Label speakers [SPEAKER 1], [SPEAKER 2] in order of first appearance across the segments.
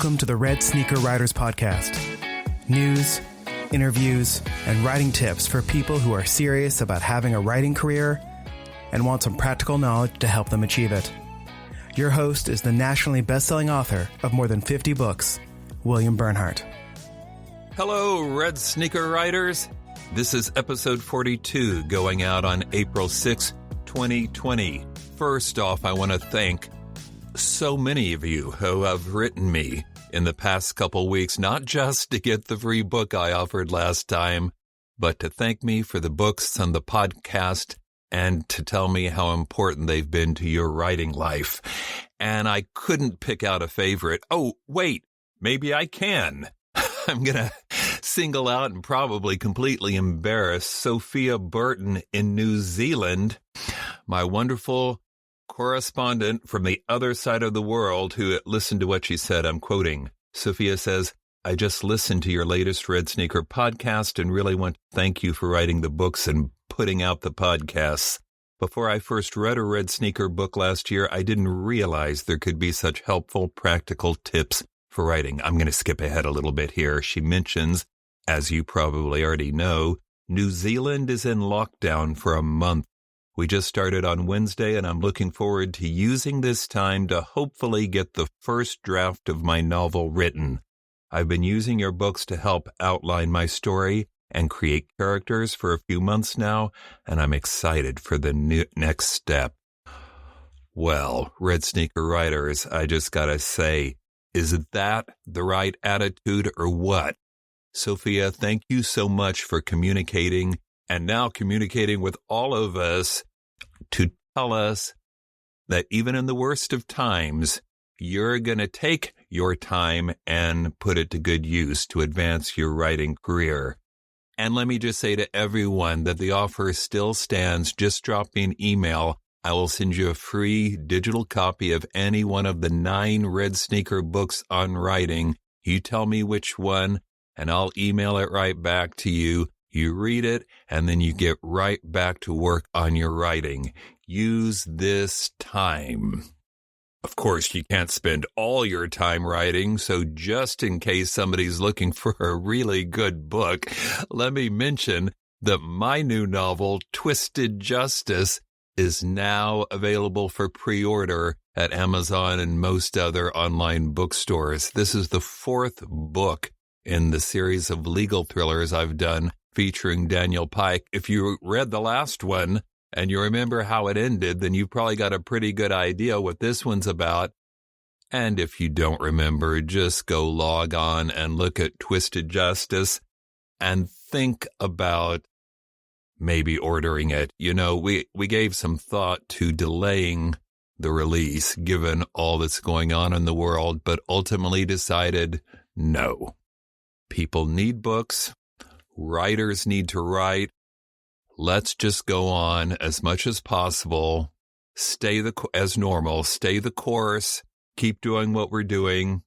[SPEAKER 1] Welcome to the Red Sneaker Writers Podcast. News, interviews, and writing tips for people who are serious about having a writing career and want some practical knowledge to help them achieve it. Your host is the nationally best-selling author of more than 50 books, William Bernhardt.
[SPEAKER 2] Hello, Red Sneaker Writers. This is episode 42, going out on April 6, 2020. First off, I want to thank so many of you who have written me in the past couple weeks, not just to get the free book I offered last time, but to thank me for the books on the podcast and to tell me how important they've been to your writing life. And I couldn't pick out a favorite. Oh, wait, maybe I can. I'm going to single out and probably completely embarrass Sophia Burton in New Zealand, my wonderful correspondent from the other side of the world who listened to what she said. I'm quoting. Sophia says, I just listened to your latest Red Sneaker podcast and really want to thank you for writing the books and putting out the podcasts. Before I first read a Red Sneaker book last year, I didn't realize there could be such helpful, practical tips for writing. I'm going to skip ahead a little bit here. She mentions, as you probably already know, New Zealand is in lockdown for a month. We just started on Wednesday, and I'm looking forward to using this time to hopefully get the first draft of my novel written. I've been using your books to help outline my story and create characters for a few months now, and I'm excited for the next step. Well, Red Sneaker Writers, I just gotta say, is that the right attitude or what? Sophia, thank you so much for communicating and now communicating with all of us to tell us that even in the worst of times, you're going to take your time and put it to good use to advance your writing career. And let me just say to everyone that the offer still stands. Just drop me an email. I will send you a free digital copy of any one of the 9 Red Sneaker books on writing. You tell me which one, and I'll email it right back to you. You read it, and then you get right back to work on your writing. Use this time. Of course, you can't spend all your time writing, so just in case somebody's looking for a really good book, let me mention that my new novel, Twisted Justice, is now available for pre-order at Amazon and most other online bookstores. This is the 4th book in the series of legal thrillers I've done featuring Daniel Pike. If you read the last one and you remember how it ended, then you've probably got a pretty good idea what this one's about. And if you don't remember, just go log on and look at Twisted Justice and think about maybe ordering it. You know, we gave some thought to delaying the release given all that's going on in the world, but ultimately decided no. People need books. Writers need to write. Let's just go on as much as possible. Stay as normal. Stay the course. Keep doing what we're doing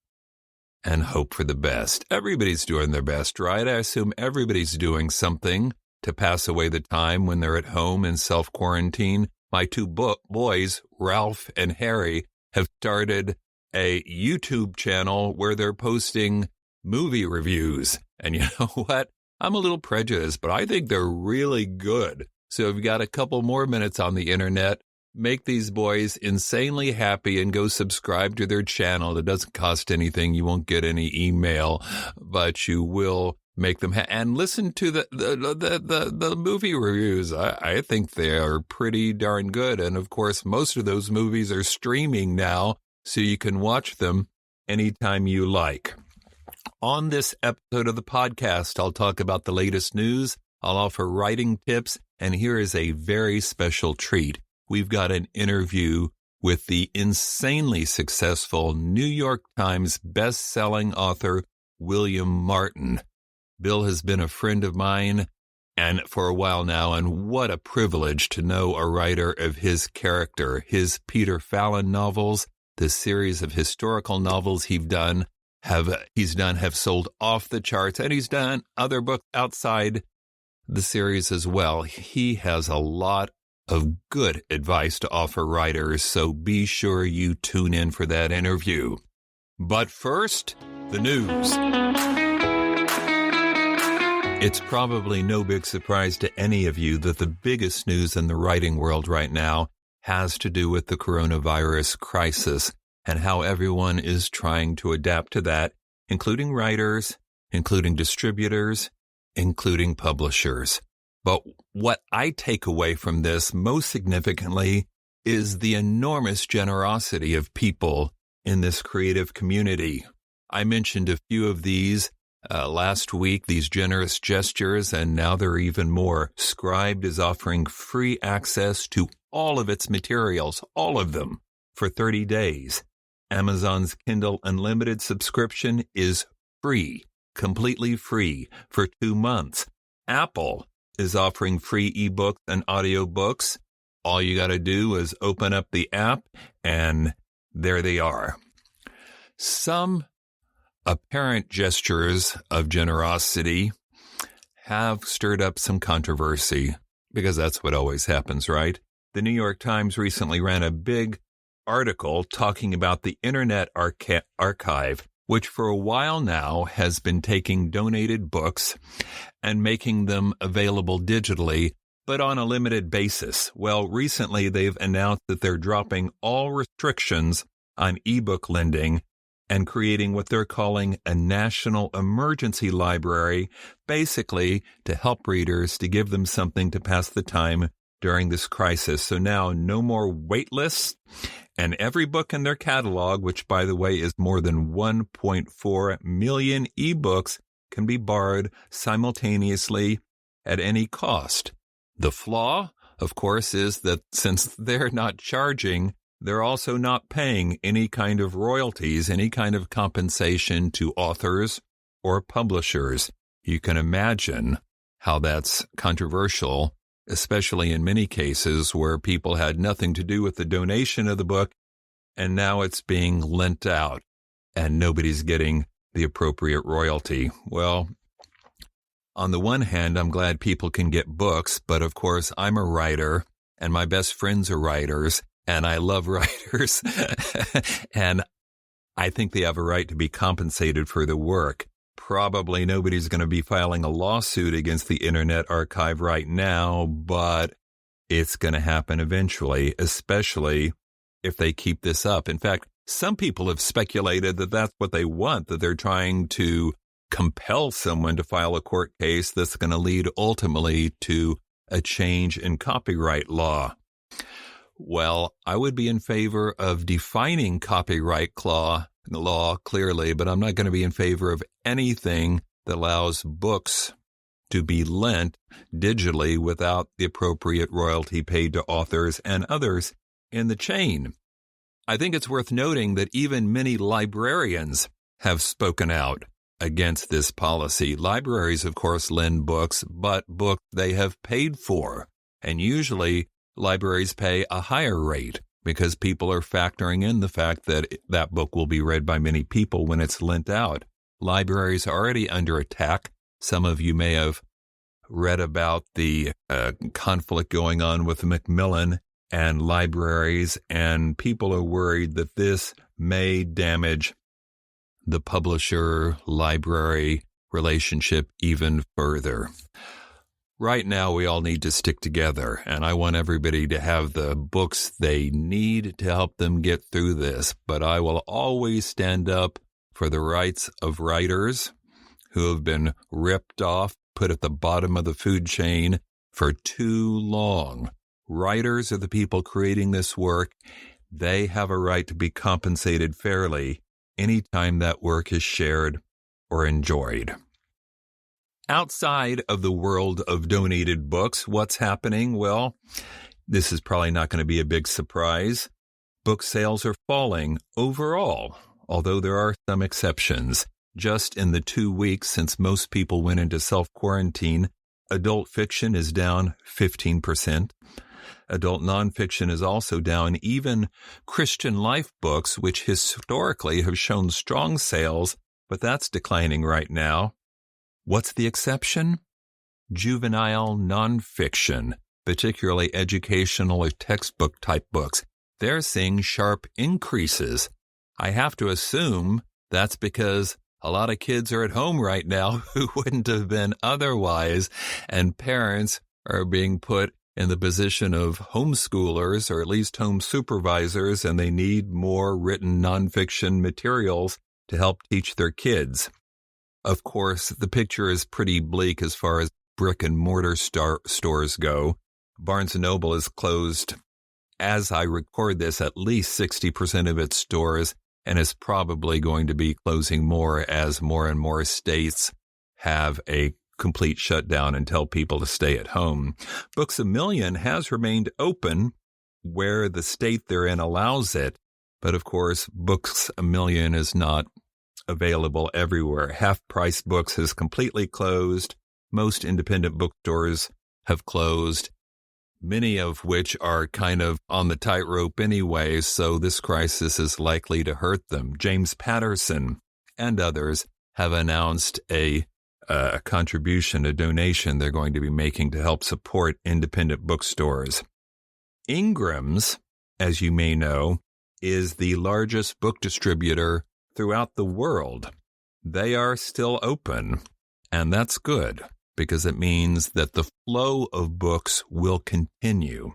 [SPEAKER 2] and hope for the best. Everybody's doing their best, right? I assume everybody's doing something to pass away the time when they're at home in self-quarantine. My 2 boys, Ralph and Harry, have started a YouTube channel where they're posting movie reviews. And you know what? I'm a little prejudiced, but I think they're really good. So if you've got a couple more minutes on the internet, make these boys insanely happy and go subscribe to their channel. It doesn't cost anything. You won't get any email, but you will make them and listen to the movie reviews. I think they are pretty darn good. And of course, most of those movies are streaming now, so you can watch them anytime you like. On this episode of the podcast, I'll talk about the latest news, I'll offer writing tips, and here is a very special treat. We've got an interview with the insanely successful New York Times-bestselling author, William Martin. Bill has been a friend of mine and for a while now, and what a privilege to know a writer of his character. His Peter Fallon novels, the series of historical novels he's done have sold off the charts, and he's done other books outside the series as well. He has a lot of good advice to offer writers, so be sure you tune in for that interview. But first, the news. It's probably no big surprise to any of you that the biggest news in the writing world right now has to do with the coronavirus crisis and how everyone is trying to adapt to that, including writers, including distributors, including publishers. But what I take away from this most significantly is the enormous generosity of people in this creative community. I mentioned a few of these last week, these generous gestures, and now there are even more. Scribd is offering free access to all of its materials, all of them, for 30 days. Amazon's Kindle Unlimited subscription is free, completely free, for 2 months. Apple is offering free eBooks and audiobooks. All you got to do is open up the app, and there they are. Some apparent gestures of generosity have stirred up some controversy, because that's what always happens, right? The New York Times recently ran a big article talking about the Internet Archive, which for a while now has been taking donated books and making them available digitally, but on a limited basis. Well, recently they've announced that they're dropping all restrictions on ebook lending and creating what they're calling a national emergency library, basically to help readers, to give them something to pass the time during this crisis. So now no more wait lists, and every book in their catalog, which by the way is more than 1.4 million ebooks, can be borrowed simultaneously at any cost. The flaw, of course, is that since they're not charging, they're also not paying any kind of royalties, any kind of compensation to authors or publishers. You can imagine how that's controversial, especially in many cases where people had nothing to do with the donation of the book, and now it's being lent out, and nobody's getting the appropriate royalty. Well, on the one hand, I'm glad people can get books, but of course, I'm a writer, and my best friends are writers, and I love writers, and I think they have a right to be compensated for the work. Probably nobody's going to be filing a lawsuit against the Internet Archive right now, but it's going to happen eventually, especially if they keep this up. In fact, some people have speculated that that's what they want, that they're trying to compel someone to file a court case that's going to lead ultimately to a change in copyright law. Well, I would be in favor of defining copyright law clearly, but I'm not going to be in favor of anything that allows books to be lent digitally without the appropriate royalty paid to authors and others in the chain. I think it's worth noting that even many librarians have spoken out against this policy. Libraries, of course, lend books, but books they have paid for, and usually libraries pay a higher rate because people are factoring in the fact that that book will be read by many people when it's lent out. Libraries are already under attack. Some of you may have read about the conflict going on with Macmillan and libraries, and people are worried that this may damage the publisher-library relationship even further. Right now, we all need to stick together, and I want everybody to have the books they need to help them get through this. But I will always stand up for the rights of writers who have been ripped off, put at the bottom of the food chain for too long. Writers are the people creating this work. They have a right to be compensated fairly anytime that work is shared or enjoyed. Outside of the world of donated books, what's happening? Well, this is probably not going to be a big surprise. Book sales are falling overall, although there are some exceptions. Just in the 2 weeks since most people went into self-quarantine, adult fiction is down 15%. Adult nonfiction is also down. Even Christian life books, which historically have shown strong sales, but that's declining right now. What's the exception? Juvenile nonfiction, particularly educational or textbook type books. They're seeing sharp increases. I have to assume that's because a lot of kids are at home right now who wouldn't have been otherwise, and parents are being put in the position of homeschoolers or at least home supervisors, and they need more written nonfiction materials to help teach their kids. Of course, the picture is pretty bleak as far as brick and mortar stores go. Barnes & Noble is closed, as I record this, at least 60% of its stores, and is probably going to be closing more as more and more states have a complete shutdown and tell people to stay at home. Books A Million has remained open where the state they're in allows it, but of course, Books A Million is not available everywhere. Half Price Books has completely closed. Most independent bookstores have closed, many of which are kind of on the tightrope anyway, so this crisis is likely to hurt them. James Patterson and others have announced a contribution, a donation they're going to be making to help support independent bookstores. Ingram's, as you may know, is the largest book distributor throughout the world. They are still open, and that's good, because it means that the flow of books will continue.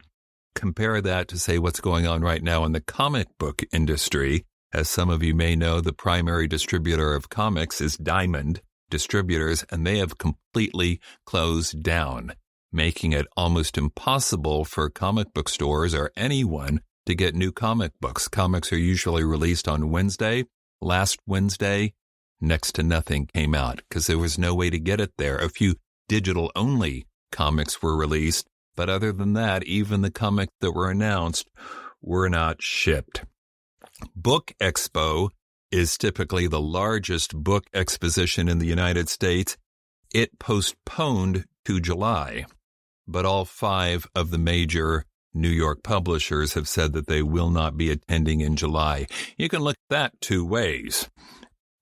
[SPEAKER 2] Compare that to, say, what's going on right now in the comic book industry. As some of you may know, the primary distributor of comics is Diamond Distributors, and they have completely closed down, making it almost impossible for comic book stores or anyone to get new comic books. Comics are usually released on Wednesday. Last Wednesday, next to nothing came out because there was no way to get it there. A few digital-only comics were released, but other than that, even the comics that were announced were not shipped. Book Expo is typically the largest book exposition in the United States. It postponed to July, but all 5 of the major New York publishers have said that they will not be attending in July. You can look at that 2 ways.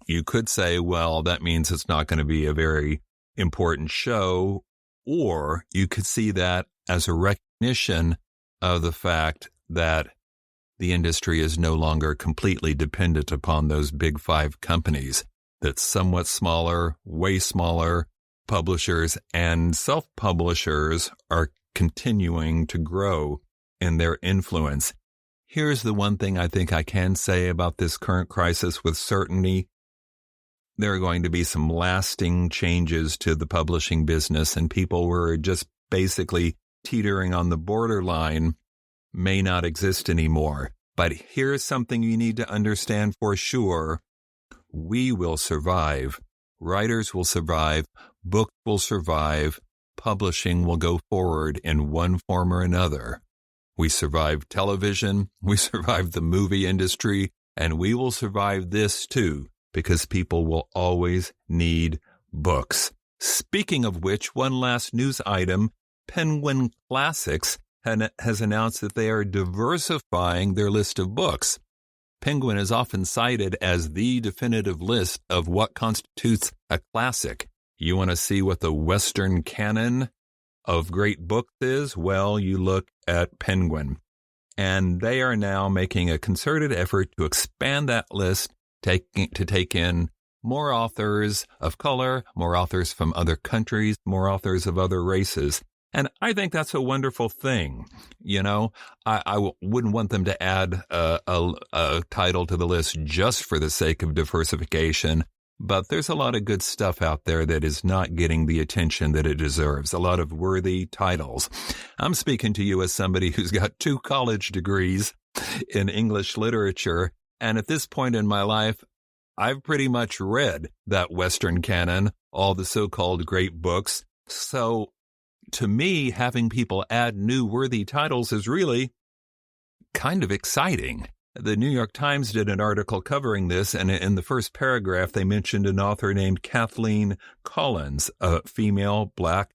[SPEAKER 2] You could say, well, that means it's not going to be a very important show, or you could see that as a recognition of the fact that the industry is no longer completely dependent upon those big 5 companies, that somewhat smaller, way smaller publishers and self-publishers are continuing to grow in their influence. Here's the one thing I think I can say about this current crisis with certainty. There are going to be some lasting changes to the publishing business, and people who are just basically teetering on the borderline may not exist anymore. But here's something you need to understand for sure. We will survive. Writers will survive. Books will survive. Publishing will go forward in one form or another. We survived television. We survived the movie industry. And we will survive this too, because people will always need books. Speaking of which, one last news item, Penguin Classics has announced that they are diversifying their list of books. Penguin is often cited as the definitive list of what constitutes a classic. You want to see what the Western canon of great books is? Well, you look at Penguin. And they are now making a concerted effort to expand that list, to take in more authors of color, more authors from other countries, more authors of other races. And I think that's a wonderful thing. You know, I wouldn't want them to add a title to the list just for the sake of diversification. But there's a lot of good stuff out there that is not getting the attention that it deserves. A lot of worthy titles. I'm speaking to you as somebody who's got 2 college degrees in English literature. And at this point in my life, I've pretty much read that Western canon, all the so-called great books. So to me, having people add new worthy titles is really kind of exciting. The New York Times did an article covering this, and in the first paragraph, they mentioned an author named Kathleen Collins, a female Black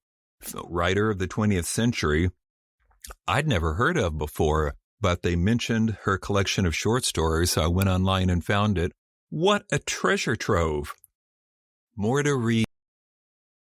[SPEAKER 2] writer of the 20th century I'd never heard of before, but they mentioned her collection of short stories, so I went online and found it. What a treasure trove! More to read.